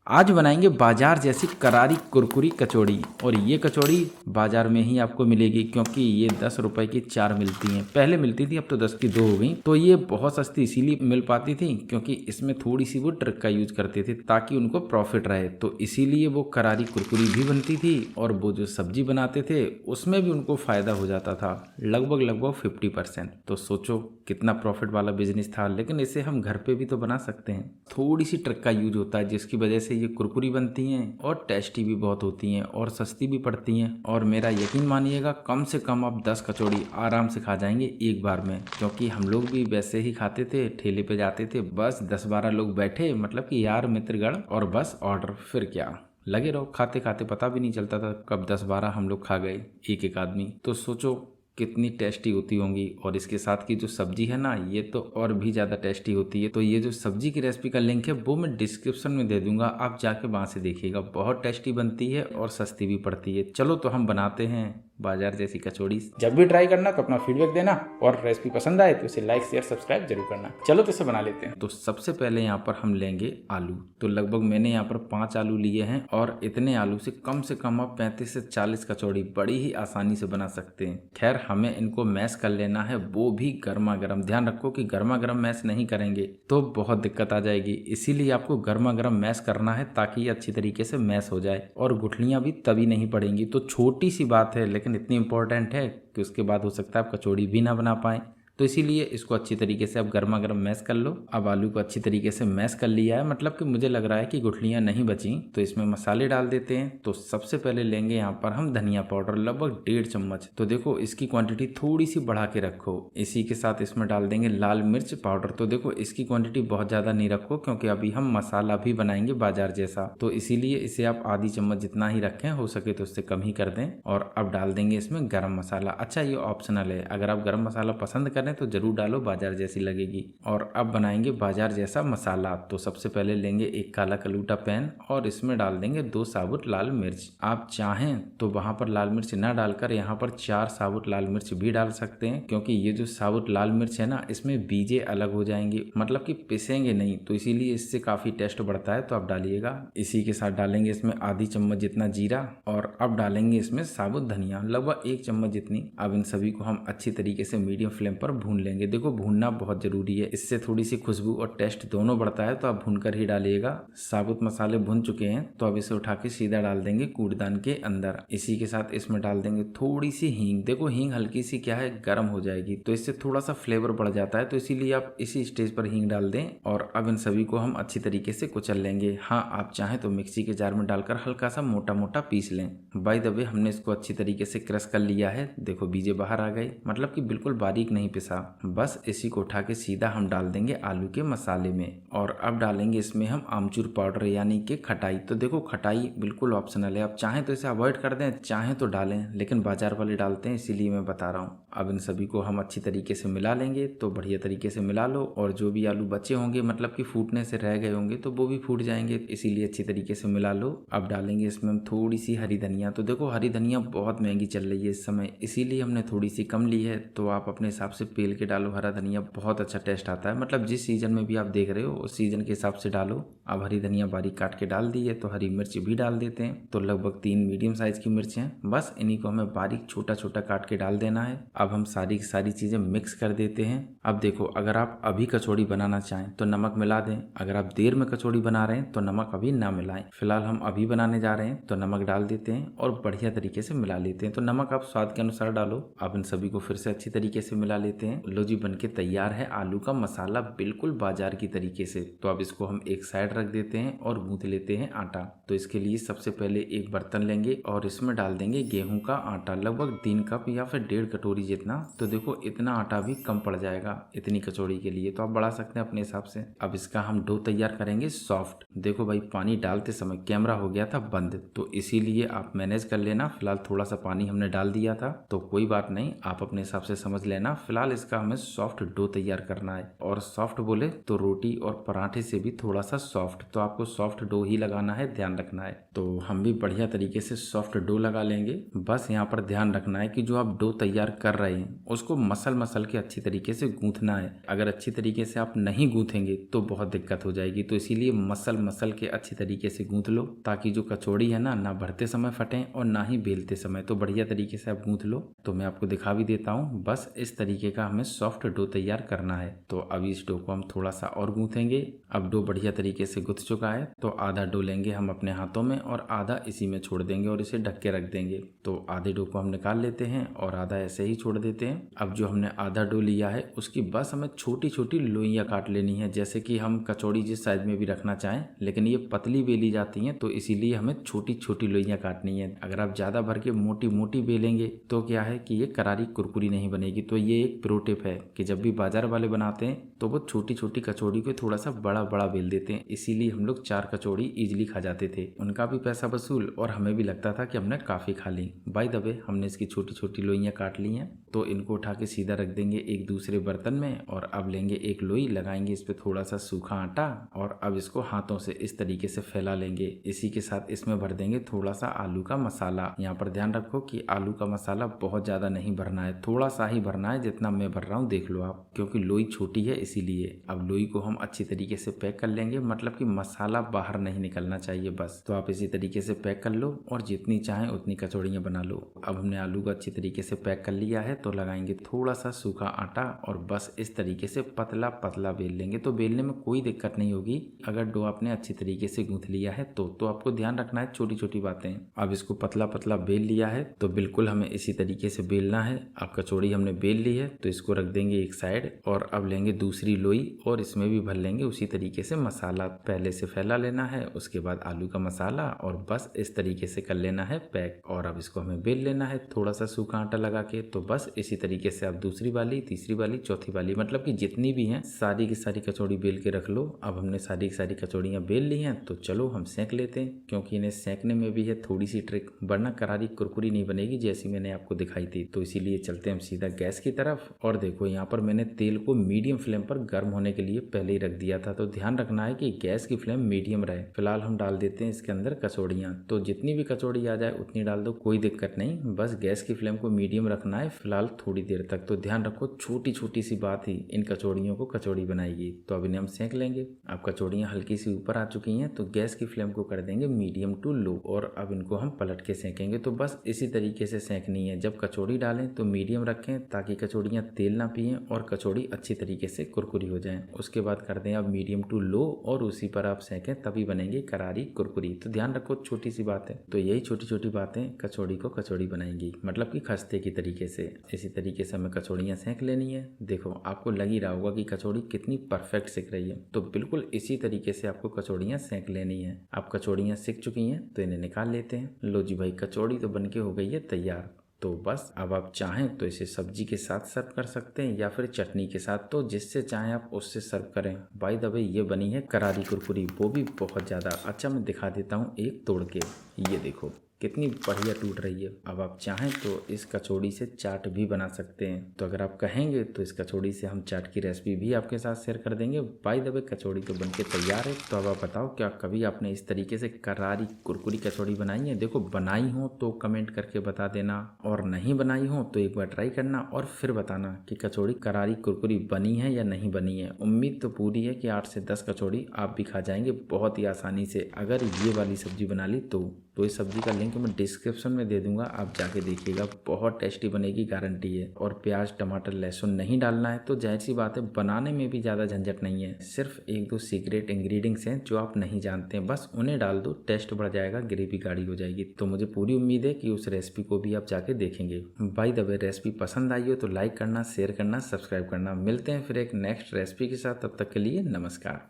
आज बनाएंगे बाजार जैसी करारी कुरकुरी कचौड़ी। और ये कचौड़ी बाजार में ही आपको मिलेगी क्योंकि ये 10 रुपए की 4 मिलती हैं। पहले मिलती थी, अब तो 10 की 2 हो गई। तो ये बहुत सस्ती इसीलिए मिल पाती थी क्योंकि इसमें थोड़ी सी वो ट्रिक का यूज करते थे ताकि उनको प्रॉफिट रहे। तो इसीलिए वो करारी कुरकुरी भी बनती थी और वो जो सब्जी बनाते थे उसमें भी उनको फायदा हो जाता था, लगभग 50%। तो सोचो कितना प्रॉफिट वाला बिजनेस था। लेकिन इसे हम घर पे भी तो बना सकते हैं। थोड़ी सी ट्रिक का यूज होता है जिसकी वजह से ये कुरकुरी बनती हैं और टेस्टी भी बहुत होती हैं और सस्ती भी पड़ती हैं। और मेरा यकीन मानिएगा, कम से कम आप 10 कचौड़ी आराम से खा जाएंगे एक बार में, क्योंकि हम लोग भी वैसे ही खाते थे, ठेले पे जाते थे, बस 10-12 लोग बैठे, मतलब कि यार मित्रगण, और बस ऑर्डर, फिर क्या, लगे रहो खाते खाते, पता भी नहीं चलता था कब 10-12 हम लोग खा गए, एक एक आदमी। तो सोचो कितनी टेस्टी होती होंगी। और इसके साथ की जो सब्जी है ना, ये तो और भी ज़्यादा टेस्टी होती है। तो ये जो सब्जी की रेसिपी का लिंक है वो मैं डिस्क्रिप्शन में दे दूंगा, आप जाके वहाँ से देखिएगा। बहुत टेस्टी बनती है और सस्ती भी पड़ती है। चलो तो हम बनाते हैं बाजार जैसी कचौड़ी। जब भी ट्राई करना तो अपना फीडबैक देना, और रेसिपी पसंद आए तो इसे लाइक शेयर सब्सक्राइब जरूर करना। चलो तो इसे बना लेते हैं। तो सबसे पहले यहाँ पर हम लेंगे आलू। तो लगभग मैंने यहाँ पर 5 आलू लिए हैं और इतने आलू से कम आप 35 से 40 कचौड़ी बड़ी ही आसानी से बना सकते हैं। खैर हमें इनको मैश कर लेना है, वो भी गर्मा गर्म। ध्यान रखो कि गर्मा गर्म मैश नहीं करेंगे तो बहुत दिक्कत आ जाएगी, इसीलिए आपको गर्मा गर्म मैश करना है ताकि ये अच्छी तरीके से मैश हो जाए और गुठलियां भी तभी नहीं पड़ेंगी। तो छोटी सी बात है लेकिन इतनी इंपॉर्टेंट है कि उसके बाद हो सकता है आप कचौड़ी भी ना बना पाएं। तो इसीलिए इसको अच्छी तरीके से आप गर्मा गर्म मैश कर लो। अब आलू को अच्छी तरीके से मैश कर लिया है, मतलब कि मुझे लग रहा है कि गुठलियां नहीं बची। तो इसमें मसाले डाल देते हैं। तो सबसे पहले लेंगे यहाँ पर हम धनिया पाउडर, लगभग 1.5 चम्मच। तो देखो इसकी क्वांटिटी थोड़ी सी बढ़ा के रखो। इसी के साथ इसमें डाल देंगे लाल मिर्च पाउडर। तो देखो इसकी क्वांटिटी बहुत ज्यादा नहीं रखो क्योंकि अभी हम मसाला भी बनाएंगे बाजार जैसा, तो इसीलिए इसे आप आधी चम्मच जितना ही रखें, हो सके तो उससे कम ही कर दें। और अब डाल देंगे इसमें गरम मसाला। अच्छा ये ऑप्शनल है, अगर आप गरम मसाला पसंद करें तो जरूर डालो, बाजार जैसी लगेगी। और अब बनाएंगे बाजार जैसा मसाला। तो सबसे पहले लेंगे एक काला कलूटा पैन और इसमें डाल देंगे 2 साबुत लाल मिर्च। आप चाहें तो वहां पर लाल मिर्च ना डालकर यहाँ पर 4 साबुत लाल मिर्च भी डाल सकते हैं, क्योंकि ये जो साबुत लाल मिर्च है ना, इसमें बीजे अलग हो जाएंगे, मतलब कि पिसेंगे नहीं, तो इसीलिए इससे काफी टेस्ट बढ़ता है। तो आप डालिएगा। इसी के साथ डालेंगे इसमें आधी चम्मच जितना जीरा और अब डालेंगे इसमें साबुत धनिया, लगभग 1 चम्मच जितनी। अब इन सभी को हम अच्छी तरीके से मीडियम फ्लेम पर भून लेंगे। देखो भूनना बहुत जरूरी है, इससे थोड़ी सी खुशबू और टेस्ट दोनों बढ़ता है, तो आप भूनकर ही डालिएगा। साबुत मसाले भुन चुके हैं तो अब इसे उठा के सीधा डाल देंगे कूड़दान के अंदर। इसी के साथ इसमें डाल देंगे थोड़ी सी हींग। देखो हींग हल्की सी क्या है, गर्म हो जाएगी, तो इससे थोड़ा सा फ्लेवर बढ़ जाता है, तो इसीलिए आप इसी स्टेज पर हींग डाल दें। और अब इन सभी को हम अच्छी तरीके से कुचल लेंगे। हाँ आप चाहें तो मिक्सी के जार में डालकर हल्का सा मोटा मोटा पीस लें। बाय द वे हमने इसको अच्छी तरीके से क्रश कर लिया है। देखो बीजे बाहर आ गए, मतलब कि बिल्कुल बारीक नहीं पिसा। बस इसी को उठा के सीधा हम डाल देंगे आलू के मसाले में। और अब डालेंगे इसमें हम आमचूर पाउडर यानी कि खटाई। तो देखो खटाई बिल्कुल ऑप्शनल है, आप चाहें तो इसे अवॉइड कर दें, चाहें तो डालें, लेकिन बाजार वाले डालते हैं इसीलिए मैं बता रहा हूँ। अब इन सभी को हम अच्छी तरीके से मिला लेंगे। तो बढ़िया तरीके से मिला लो, और जो भी आलू बचे होंगे, मतलब कि फूटने से रह गए होंगे, तो वो भी फूट जाएंगे, इसीलिए अच्छी तरीके से मिला लो। अब डालेंगे इसमें हम थोड़ी सी हरी धनिया। तो देखो हरी धनिया बहुत महंगी चल रही है इस समय, इसीलिए हमने थोड़ी सी कम ली है। तो आप अपने हिसाब से पेल के डालो हरा धनिया, बहुत अच्छा टेस्ट आता है, मतलब जिस सीजन में भी आप देख रहे हो उस सीजन के हिसाब से डालो। अब हरी धनिया बारीक काट के डाल दी है, तो हरी मिर्च भी डाल देते हैं। तो लगभग 3 मीडियम साइज की मिर्च हैं, बस इन्हीं को हमें बारीक छोटा छोटा काट के डाल देना है। अब हम सारी चीजें मिक्स कर देते हैं। अब देखो अगर आप अभी कचौड़ी बनाना चाहें तो नमक मिला दें, अगर आप देर में कचौड़ी बना रहे हैं तो नमक अभी ना मिलाएं। फिलहाल हम अभी बनाने जा रहे हैं तो नमक डाल देते हैं और बढ़िया तरीके से मिला लेते हैं। तो नमक आप स्वाद के अनुसार डालो। अब इन सभी को फिर से अच्छी तरीके से मिला लेते हैं। लो जी बनके तैयार है आलू का मसाला, बिल्कुल बाजार की तरीके से। तो अब इसको हम एक साइड रख देते हैं और गूंथ लेते हैं आटा। तो इसके लिए सबसे पहले एक बर्तन लेंगे और इसमें डाल देंगे गेहूं का आटा, लगभग 3 कप या फिर 1.5 कटोरी जितना। तो देखो इतना आटा भी कम पड़ जाएगा इतनी कचौड़ी के लिए, तो आप बढ़ा सकते हैं अपने हिसाब से। अब इसका हम डो तैयार करेंगे सॉफ्ट। देखो भाई पानी डालते समय कैमरा हो गया था बंद, तो इसीलिए आप मैनेज कर लेना। फिलहाल थोड़ा सा पानी हमने डाल दिया था, तो कोई बात नहीं, आप अपने हिसाब से समझ लेना। फिलहाल इसका हमें सॉफ्ट डो तैयार करना है, और सॉफ्ट बोले तो रोटी और पराठे से भी थोड़ा सा सॉफ्ट, तो आपको सॉफ्ट डो ही लगाना है, ध्यान रखना है। तो हम भी बढ़िया तरीके से सॉफ्ट डो लगा लेंगे। बस यहाँ पर ध्यान रखना है कि जो आप डो तैयार कर रहे हैं उसको मसल मसल के अच्छी तरीके से गूंथना है। अगर अच्छी तरीके से आप नहीं गूंथेंगे तो बहुत दिक्कत हो जाएगी। तो इसीलिए मसल मसल के अच्छी तरीके से गूंथ लो, ताकि जो कचौड़ी है ना भरते समय फटे और ना ही बेलते समय। तो बढ़िया तरीके से आप गूंथ लो। तो मैं आपको दिखा भी देता हूँ। बस इस तरीके का हमें सॉफ्ट डो तैयार करना है। तो अब इस डो को हम थोड़ा सा और गूंथेंगे। अब डो बढ़िया तरीके से गुथ चुका है। तो आधा डो लेंगे हम अपने हाथों में और आधा इसी में छोड़ देंगे और इसे ढक के रख देंगे। तो आधे डो को हम निकाल लेते हैं और आधा ऐसे ही छोड़ देते हैं। अब जो हमने आधा डो लिया है उसकी बस हमें छोटी छोटी लोइयां काट लेनी है, जैसे कि हम कचौड़ी जिस साइज में भी रखना चाहें, लेकिन ये पतली बेली जाती हैं तो इसीलिए हमें छोटी छोटी लोइयां काटनी है। अगर आप ज्यादा भर के मोटी मोटी बेलेंगे तो क्या है कि ये करारी कुरकुरी नहीं बनेगी। तो ये एक प्रो टिप है कि जब भी बाजार वाले बनाते हैं तो वो छोटी छोटी कचौड़ी को थोड़ा सा बड़ा बड़ा बेल देते हैं। इसीलिए हम लोग 4 कचौड़ी इजिली खा जाते थे। उनका भी पैसा वसूल और हमें भी लगता था कि हमने काफी खा ली। बाय द वे हमने इसकी छोटी छोटी लोइयां काट ली हैं। तो इनको उठा के सीधा रख देंगे एक दूसरे बर्तन में और अब लेंगे एक लोई, लगाएंगे इस पे थोड़ा सा सूखा आटा और अब इसको हाथों से इस तरीके से फैला लेंगे। इसी के साथ इसमें भर देंगे थोड़ा सा आलू का मसाला। यहाँ पर ध्यान रखो कि आलू का मसाला बहुत ज्यादा नहीं भरना है, थोड़ा सा ही भरना है, जितना मैं भर रहा हूँ देख लो आप, क्योंकि लोई छोटी है इसीलिए। अब लोई को हम अच्छी तरीके से पैक कर लेंगे, मतलब कि मसाला बाहर नहीं निकलना चाहिए बस। तो आप इसी तरीके से पैक कर लो और जितनी चाहें उतनी कचौड़ियाँ बना लो। अब हमने आलू को अच्छी तरीके से पैक कर लिया है। तो लगाएंगे थोड़ा सा सूखा आटा और बस इस तरीके से पतला पतला बेल लेंगे। तो बेलने में कोई दिक्कत नहीं होगी अगर डो आपने अच्छी तरीके से गूंथ लिया है तो आपको ध्यान रखना है छोटी छोटी बातें। अब इसको पतला पतला बेल लिया है तो बिल्कुल हमें इसी तरीके से बेलना है। अब कचौड़ी हमने बेल ली है तो इसको रख देंगे एक साइड और अब लेंगे दूसरी लोई और इसमें भी भर लेंगे उसी तरीके से मसाला। पहले से फैला लेना है, उसके बाद आलू का मसाला और बस इस तरीके से कर लेना है पैक। और अब इसको हमें बेल लेना है थोड़ा सा सूखा आटा लगा के। तो बस इसी तरीके से आप दूसरी वाली, तीसरी वाली, चौथी वाली, मतलब कि जितनी भी हैं सारी की सारी कचौड़ी बेल के रख लो। अब हमने सारी की सारी कचौड़ियाँ बेल ली हैं तो चलो हम सेंक लेते हैं, क्योंकि इन्हें सेंकने में भी है थोड़ी सी ट्रिक, वरना करारी कुरकुरी नहीं बनेगी जैसी मैंने आपको दिखाई थी। तो इसीलिए चलते हैं हम सीधा गैस की तरफ। और देखो यहाँ पर मैंने तेल को मीडियम फ्लेम पर गर्म होने के लिए पहले ही रख दिया था। तो ध्यान रखना है कि गैस की फ्लेम मीडियम रहे। फिलहाल हम डाल देते हैं इसके अंदर कचौड़ियाँ। तो जितनी भी कचौड़ी आ जाए उतनी डाल दो, कोई दिक्कत नहीं, बस गैस की फ्लेम को मीडियम रखना है फिलहाल थोड़ी देर तक। तो ध्यान रखो छोटी छोटी सी बात ही इन कचौड़ियों को कचौड़ी बनाएगी। तो अब इन्हें हम सेंक लेंगे। अब कचौड़ियाँ हल्की सी ऊपर आ चुकी हैं तो गैस की फ्लेम को कर देंगे मीडियम टू लो और अब इनको हम पलट के सेंकेंगे। तो बस इसी तरीके से सेंकनी है। जब कचौड़ी डालें तो मीडियम रखें ताकि कचौड़ियाँ तेल ना पिएं और कचौड़ी अच्छी तरीके से कुरकुरी हो जाए। उसके बाद कर दें अब मीडियम टू लो और उसी पर आप सेंकें, तभी बनेंगे करारी कुरकुरी। तो ध्यान रखो छोटी सी बात है। तो यही छोटी छोटी बातें कचौड़ी को कचौड़ी बनाएंगी, मतलब कि खस्ते की तरीके से। इसी तरीके से हमें कचौड़ियाँ सेंक लेनी है। देखो आपको लग ही रहा होगा कि कचौड़ी कितनी परफेक्ट सिक रही है। तो बिल्कुल इसी तरीके से आपको कचौड़ियाँ सेंक लेनी है। अब कचौड़ियाँ सिक चुकी हैं तो इन्हें निकाल लेते हैं। लो जी भाई, कचौड़ी तो बनके हो गई है तैयार। तो बस अब आप चाहें तो इसे सब्जी के साथ सर्व कर सकते हैं या फिर चटनी के साथ, तो जिससे चाहें आप उससे सर्व करें। बाय द वे ये बनी है करारी कुरकुरी, वो भी बहुत ज़्यादा। अच्छा मैं दिखा देता हूँ एक तोड़ के, ये देखो कितनी बढ़िया टूट रही है। अब आप चाहें तो इस कचौड़ी से चाट भी बना सकते हैं। तो अगर आप कहेंगे तो इस कचौड़ी से हम चाट की रेसिपी भी आपके साथ शेयर कर देंगे। बाय द वे कचौड़ी तो बनके तैयार है। तो अब आप बताओ क्या कभी आपने इस तरीके से करारी कुरकुरी कचौड़ी बनाई है? देखो बनाई हो तो कमेंट करके बता देना और नहीं बनाई हो तो एक बार ट्राई करना और फिर बताना कि कचौड़ी करारी कुरकुरी बनी है या नहीं बनी है। उम्मीद तो पूरी है कि 8 से 10 कचौड़ी आप भी खा जाएंगे बहुत ही आसानी से अगर ये वाली सब्जी बना ली तो इस सब्जी का लिंक मैं डिस्क्रिप्शन में दे दूंगा, आप जाके देखिएगा, बहुत टेस्टी बनेगी, गारंटी है। और प्याज टमाटर लहसुन नहीं डालना है तो जाहिर सी बात है बनाने में भी ज़्यादा झंझट नहीं है। सिर्फ 1-2 सीक्रेट इंग्रेडिएंट्स हैं जो आप नहीं जानते हैं, बस उन्हें डाल दो, टेस्ट बढ़ जाएगा, ग्रेवी गाढ़ी हो जाएगी। तो मुझे पूरी उम्मीद है कि उस रेसिपी को भी आप जाके देखेंगे। बाय द वे रेसिपी पसंद आई हो तो लाइक करना, शेयर करना, सब्सक्राइब करना। मिलते हैं फिर एक नेक्स्ट रेसिपी के साथ, तब तक के लिए नमस्कार।